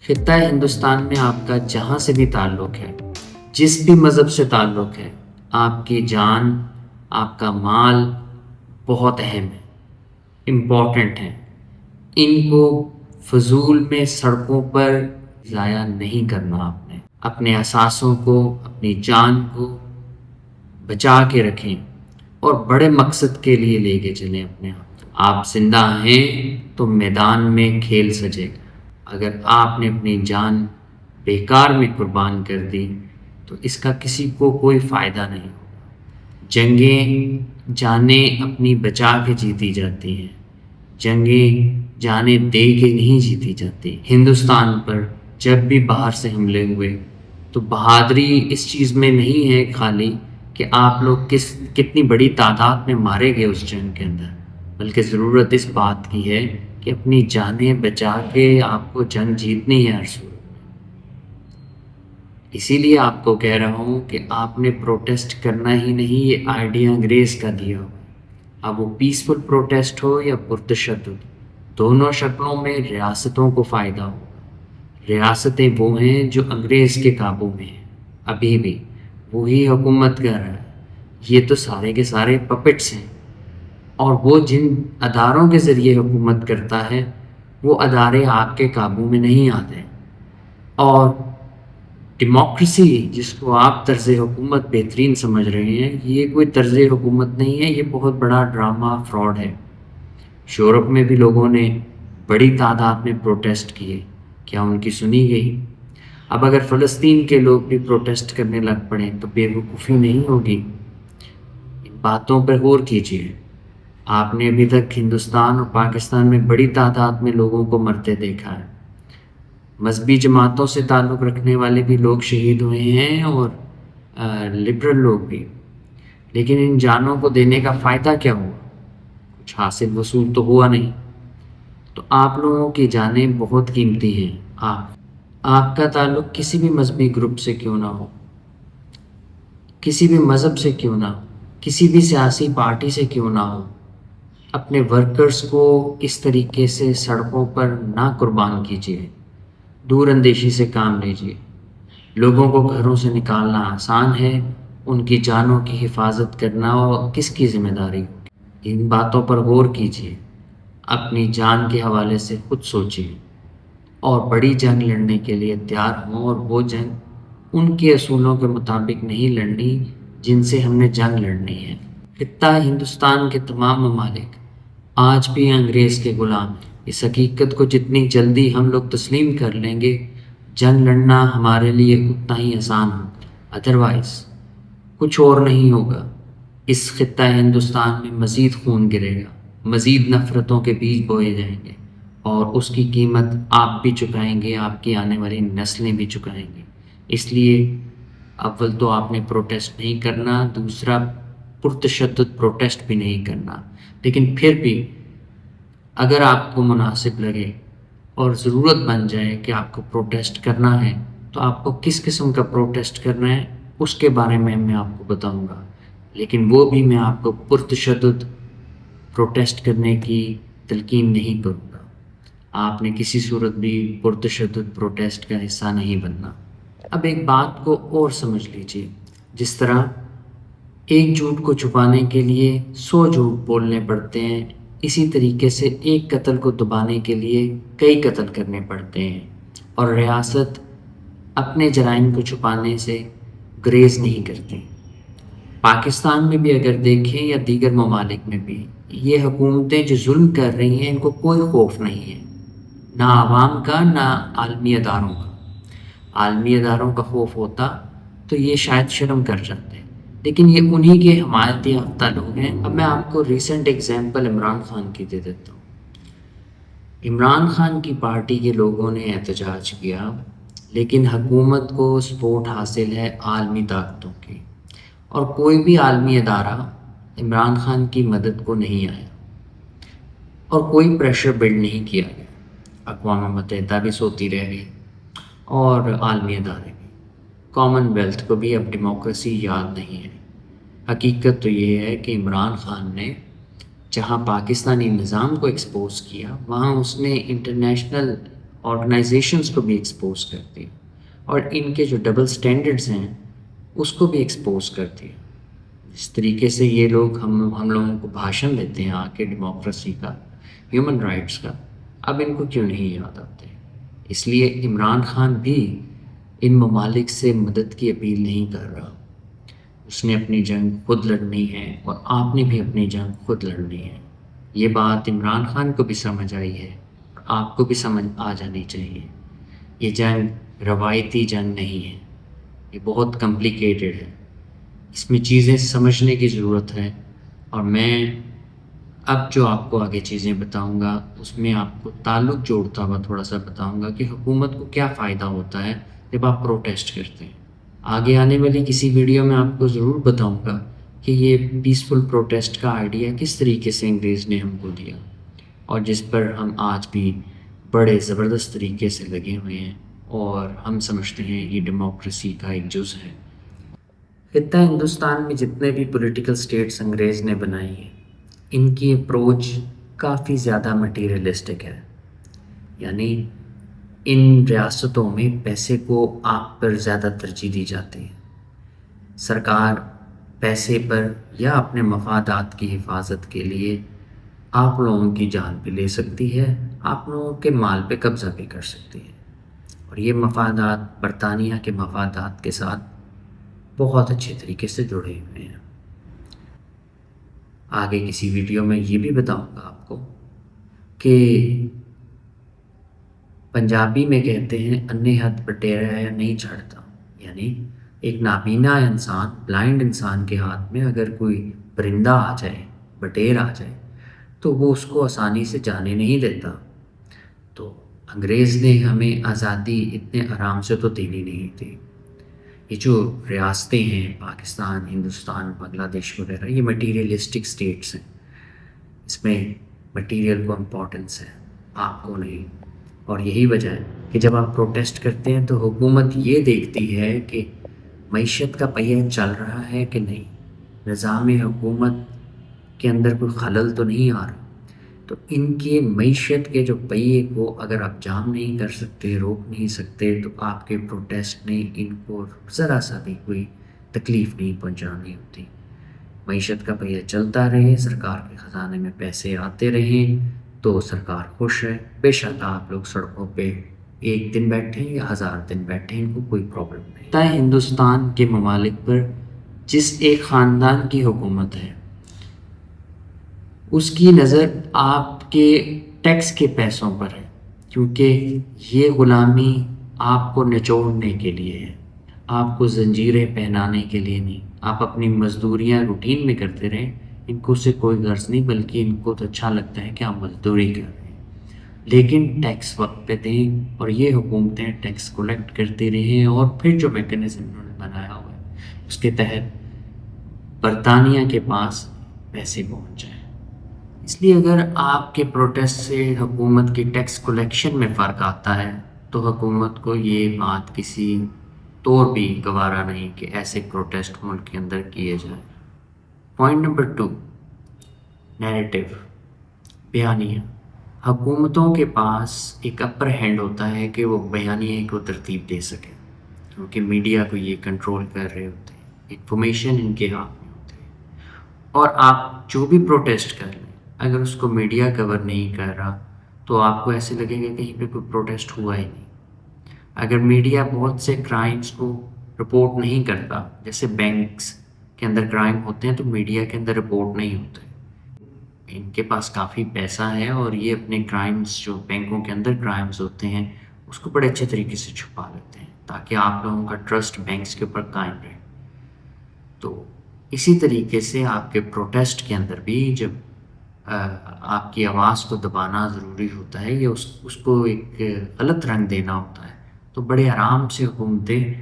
خطہ ہندوستان میں آپ کا جہاں سے بھی تعلق ہے، جس بھی مذہب سے تعلق ہے، آپ کی جان، آپ کا مال بہت اہم ہے، امپورٹنٹ ہے۔ ان کو فضول میں سڑکوں پر ضائع نہیں کرنا۔ آپ نے اپنے اثاثوں کو، اپنی جان کو بچا کے رکھیں اور بڑے مقصد کے لیے لے کے چلیں اپنے آپ زندہ ہیں تو میدان میں کھیل سجے گا۔ اگر آپ نے اپنی جان بیکار میں قربان کر دی تو اس کا کسی کو کوئی فائدہ نہیں ہوگا۔ جنگیں جانیں اپنی بچا کے جیتی جاتی ہیں، جنگیں جانیں دے کے نہیں جیتی جاتی۔ ہندوستان پر جب بھی باہر سے حملے ہوئے تو بہادری اس چیز میں نہیں ہے خالی کہ آپ لوگ کتنی بڑی تعداد میں مارے گئے اس جنگ کے اندر، بلکہ ضرورت اس بات کی ہے کہ اپنی جانیں بچا کے آپ کو جنگ جیتنی ہے ہر صورت۔ اسی لیے آپ کو کہہ رہا ہوں کہ آپ نے پروٹیسٹ کرنا ہی نہیں، یہ آئیڈیا انگریز کا دیا ہو۔ اب وہ پیسفل پروٹیسٹ ہو یا پرتشدد، دونوں شکلوں میں ریاستوں کو فائدہ ہو۔ ریاستیں وہ ہیں جو انگریز کے قابو میں ہیں، ابھی بھی وہی حکومت کر رہا ہے۔ یہ تو سارے کے سارے پپٹس ہیں، اور وہ جن اداروں کے ذریعے حکومت کرتا ہے وہ ادارے آپ کے قابو میں نہیں آتے۔ اور ڈیموکریسی جس کو آپ طرز حکومت بہترین سمجھ رہے ہیں، یہ کوئی طرز حکومت نہیں ہے، یہ بہت بڑا ڈرامہ فراڈ ہے۔ یورپ میں بھی لوگوں نے بڑی تعداد میں پروٹیسٹ کیے، کیا ان کی سنی گئی؟ اب اگر فلسطین کے لوگ بھی پروٹیسٹ کرنے لگ پڑیں تو بے وقوفی نہیں ہوگی؟ ان باتوں پر غور کیجیے۔ آپ نے ابھی تک ہندوستان اور پاکستان میں بڑی تعداد میں لوگوں کو مرتے دیکھا ہے۔ مذہبی جماعتوں سے تعلق رکھنے والے بھی لوگ شہید ہوئے ہیں اور لبرل لوگ بھی، لیکن ان جانوں کو دینے کا فائدہ کیا ہوا؟ کچھ حاصل وصول تو ہوا نہیں۔ تو آپ لوگوں کی جانیں بہت قیمتی ہیں۔ آپ کا تعلق کسی بھی مذہبی گروپ سے کیوں نہ ہو، کسی بھی مذہب سے کیوں نہ ہو، کسی بھی سیاسی پارٹی سے کیوں نہ ہو، اپنے ورکرز کو اس طریقے سے سڑکوں پر نہ قربان کیجیے۔ دور اندیشی سے کام لیجیے۔ لوگوں کو گھروں سے نکالنا آسان ہے، ان کی جانوں کی حفاظت کرنا اور کس کی ذمہ داری ہوگی؟ ان باتوں پر غور کیجیے، اپنی جان کے حوالے سے خود سوچیے اور بڑی جنگ لڑنے کے لیے تیار ہوں۔ اور وہ جنگ ان کے اصولوں کے مطابق نہیں لڑنی جن سے ہم نے جنگ لڑنی ہے۔ خطہ ہندوستان کے تمام ممالک آج بھی انگریز کے غلام ہیں۔ اس حقیقت کو جتنی جلدی ہم لوگ تسلیم کر لیں گے، جنگ لڑنا ہمارے لیے اتنا ہی آسان ہوگا۔ ادروائز کچھ اور نہیں ہوگا۔ اس خطہ ہندوستان میں مزید خون گرے گا، مزید نفرتوں کے بیج بوئے جائیں گے، اور اس کی قیمت آپ بھی چکائیں گے، آپ کی آنے والی نسلیں بھی چکائیں گے۔ اس لیے اول تو آپ نے پروٹیسٹ نہیں کرنا، دوسرا پرتشدد پروٹیسٹ بھی نہیں کرنا۔ لیکن پھر بھی اگر آپ کو مناسب لگے اور ضرورت بن جائے کہ آپ کو پروٹیسٹ کرنا ہے تو آپ کو کس قسم کا پروٹیسٹ کرنا ہے اس کے بارے میں آپ کو بتاؤں گا، لیکن وہ بھی میں آپ کو پرتشدد پروٹیسٹ کرنے کی تلقین نہیں کروں گا۔ آپ نے کسی صورت بھی پرتشدد پروٹیسٹ کا حصہ نہیں بننا۔ اب ایک بات کو اور سمجھ لیجیے، جس طرح ایک جھوٹ کو چھپانے کے لیے 100 جھوٹ بولنے پڑتے ہیں، اسی طریقے سے ایک قتل کو دبانے کے لیے کئی قتل کرنے پڑتے ہیں، اور ریاست اپنے جرائم کو چھپانے سے گریز نہیں کرتی۔ پاکستان میں بھی اگر دیکھیں یا دیگر ممالک میں بھی، یہ حکومتیں جو ظلم کر رہی ہیں ان کو کوئی خوف نہیں ہے، نہ عوام کا نہ عالمی اداروں کا۔ عالمی اداروں کا خوف ہوتا تو یہ شاید شرم کر جاتے، لیکن یہ انہی کے حمایتی یافتہ لوگ ہیں۔ اب میں آپ کو ریسنٹ ایگزامپل عمران خان کی دے دیتا ہوں۔ عمران خان کی پارٹی کے لوگوں نے احتجاج کیا، لیکن حکومت کو سپورٹ حاصل ہے عالمی طاقتوں کی، اور کوئی بھی عالمی ادارہ عمران خان کی مدد کو نہیں آیا، اور کوئی پریشر بلڈ نہیں کیا گیا۔ اقوام متحدہ بھی سوتی رہ گئی اور عالمی ادارے بھی۔ کامن ویلتھ کو بھی اب ڈیموکریسی یاد نہیں ہے۔ حقیقت تو یہ ہے کہ عمران خان نے جہاں پاکستانی نظام کو ایکسپوز کیا، وہاں اس نے انٹرنیشنل آرگنائزیشنز کو بھی ایکسپوز کرتی ہے اور ان کے جو ڈبل سٹینڈرڈز ہیں اس کو بھی ایکسپوز کرتی ہے. جس طریقے سے یہ لوگ ہم لوگوں کو بھاشن دیتے ہیں آ کے ڈیموکریسی کا، ہیومن رائٹس کا، اب ان کو کیوں نہیں یاد آتے؟ اس لیے عمران خان بھی ان ممالک سے مدد کی اپیل نہیں کر رہا. اس نے اپنی جنگ خود لڑنی ہے اور آپ نے بھی اپنی جنگ خود لڑنی ہے. یہ بات عمران خان کو بھی سمجھ آئی ہے اور آپ کو بھی سمجھ آ جانی چاہیے. یہ جنگ روایتی جنگ نہیں ہے، یہ بہت کمپلیکیٹڈ ہے، اس میں چیزیں سمجھنے کی ضرورت ہے. اور میں اب جو آپ کو آگے چیزیں بتاؤں گا اس میں آپ کو تعلق جوڑتا ہوا تھوڑا سا بتاؤں گا کہ حکومت کو کیا فائدہ ہوتا ہے جب آپ پروٹیسٹ کرتے ہیں. آگے آنے والی کسی ویڈیو میں آپ کو ضرور بتاؤں گا کہ یہ پیسفل پروٹیسٹ کا آئیڈیا کس طریقے سے انگریز نے ہم کو دیا اور جس پر ہم آج بھی بڑے زبردست طریقے سے لگے ہوئے ہیں اور ہم سمجھتے ہیں یہ ڈیموکریسی کا ایک جز ہے. خطہ ہندوستان میں جتنے بھی پولیٹیکل سٹیٹس انگریز نے بنائی ہیں ان کی اپروچ کافی زیادہ مٹیریلسٹک ہے. یعنی ان ریاستوں میں پیسے کو آپ پر زیادہ ترجیح دی جاتی ہے. سرکار پیسے پر یا اپنے مفادات کی حفاظت کے لیے آپ لوگوں کی جان بھی لے سکتی ہے، آپ لوگوں کے مال پہ قبضہ بھی کر سکتی ہے. اور یہ مفادات برطانیہ کے مفادات کے ساتھ بہت اچھے طریقے سے جڑے ہوئے ہیں. آگے کسی ویڈیو میں یہ بھی بتاؤں گا آپ کو کہ پنجابی میں کہتے ہیں انے ہاتھ بٹیرا یا نہیں چڑھتا. یعنی ایک نابینا انسان، بلائنڈ انسان کے ہاتھ میں اگر کوئی پرندہ آ جائے، بٹیر آ جائے تو وہ اس کو آسانی سے جانے نہیں دیتا. تو انگریز نے ہمیں آزادی اتنے آرام سے تو دینی نہیں تھی. یہ جو ریاستیں ہیں پاکستان، ہندوستان، بنگلہ دیش وغیرہ، یہ مٹیریلسٹک سٹیٹس ہیں. اس میں مٹیریل کو امپورٹنس ہے، آپ کو نہیں. اور یہی وجہ ہے کہ جب آپ پروٹیسٹ کرتے ہیں تو حکومت یہ دیکھتی ہے کہ معیشت کا پہیہ چل رہا ہے کہ نہیں، نظام حکومت کے اندر کوئی خلل تو نہیں آ رہا. تو ان کی معیشت کے جو پہیے کو اگر آپ جام نہیں کر سکتے، روک نہیں سکتے، تو آپ کے پروٹیسٹ نے ان کو ذرا سا بھی کوئی تکلیف نہیں پہنچانی ہوتی. معیشت کا پہیہ چلتا رہے، سرکار کے خزانے میں پیسے آتے رہیں تو سرکار خوش ہے. بے شک آپ لوگ سڑکوں پہ ایک دن بیٹھیں یا 1000 دن بیٹھیں، ان کو کوئی پرابلم نہیں. طے ہندوستان کے ممالک پر جس ایک خاندان کی حکومت ہے اس کی نظر آپ کے ٹیکس کے پیسوں پر ہے، کیونکہ یہ غلامی آپ کو نچوڑنے کے لیے ہے، آپ کو زنجیریں پہنانے کے لیے نہیں. آپ اپنی مزدوریاں روٹین میں کرتے رہیں، ان کو سے کوئی غرض نہیں، بلکہ ان کو تو اچھا لگتا ہے کہ آپ مزدوری کر رہے ہیں. لیکن ٹیکس وقت پہ دیں اور یہ حکومتیں ٹیکس کلیکٹ کرتی رہیں اور پھر جو میکنزم انہوں نے بنایا ہوا ہے اس کے تحت برطانیہ کے پاس پیسے پہنچ جائیں. اس لیے اگر آپ کے پروٹیسٹ سے حکومت کی ٹیکس کلیکشن میں فرق آتا ہے تو حکومت کو یہ بات کسی طور بھی گوارا نہیں کہ ایسے پروٹیسٹ ملک کے اندر کیے جائیں. پوائنٹ نمبر 2، نیریٹو، بیانیہ. حکومتوں کے پاس ایک اپر ہینڈ ہوتا ہے کہ وہ بیانیے کو ترتیب دے سکے، کیونکہ میڈیا کو یہ کنٹرول کر رہے ہوتے ہیں، انفارمیشن ان کے ہاتھ میں ہوتی ہے. اور آپ جو بھی پروٹیسٹ کر لیں اگر اس کو میڈیا کور نہیں کر رہا تو آپ کو ایسے لگے گا کہیں پہ کوئی پروٹیسٹ ہوا ہی نہیں. اگر میڈیا بہت سے کرائمز کو رپورٹ نہیں کرتا، جیسے بینکس کے اندر کرائم ہوتے ہیں تو میڈیا کے اندر رپورٹ نہیں ہوتے، ان کے پاس کافی پیسہ ہے اور یہ اپنے کرائمز جو بینکوں کے اندر کرائمز ہوتے ہیں اس کو بڑے اچھے طریقے سے چھپا لیتے ہیں تاکہ آپ لوگوں کا ٹرسٹ بینکس کے اوپر قائم رہے. تو اسی طریقے سے آپ کے پروٹیسٹ کے اندر بھی جب آپ کی آواز کو دبانا ضروری ہوتا ہے یا اس کو ایک غلط رنگ دینا ہوتا ہے تو بڑے آرام سے حکومتیں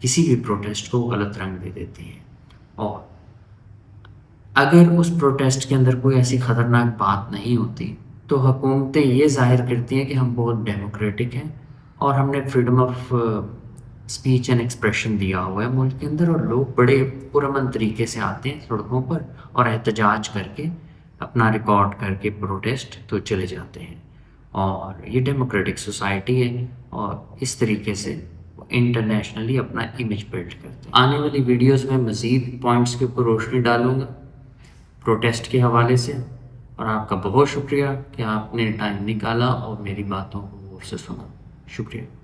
کسی بھی پروٹیسٹ کو غلط رنگ دے دیتی ہیں. اور اگر اس پروٹیسٹ کے اندر کوئی ایسی خطرناک بات نہیں ہوتی تو حکومتیں یہ ظاہر کرتی ہیں کہ ہم بہت ڈیموکریٹک ہیں اور ہم نے freedom of speech and expression دیا ہوا ہے ملک کے اندر، اور لوگ بڑے پرامن طریقے سے آتے ہیں سڑکوں پر اور احتجاج کر کے اپنا ریکارڈ کر کے پروٹیسٹ تو چلے جاتے ہیں. اور یہ ڈیموکریٹک سوسائٹی ہے اور اس طریقے سے وہ انٹرنیشنلی اپنا امیج بلڈ کرتے ہیں۔ آنے والی ویڈیوز میں مزید پوائنٹس کے اوپر روشنی ڈالوں گا پروٹیسٹ کے حوالے سے، اور آپ کا بہت شکریہ کہ آپ نے ٹائم نکالا اور میری باتوں کو غور سے سنا۔ شکریہ۔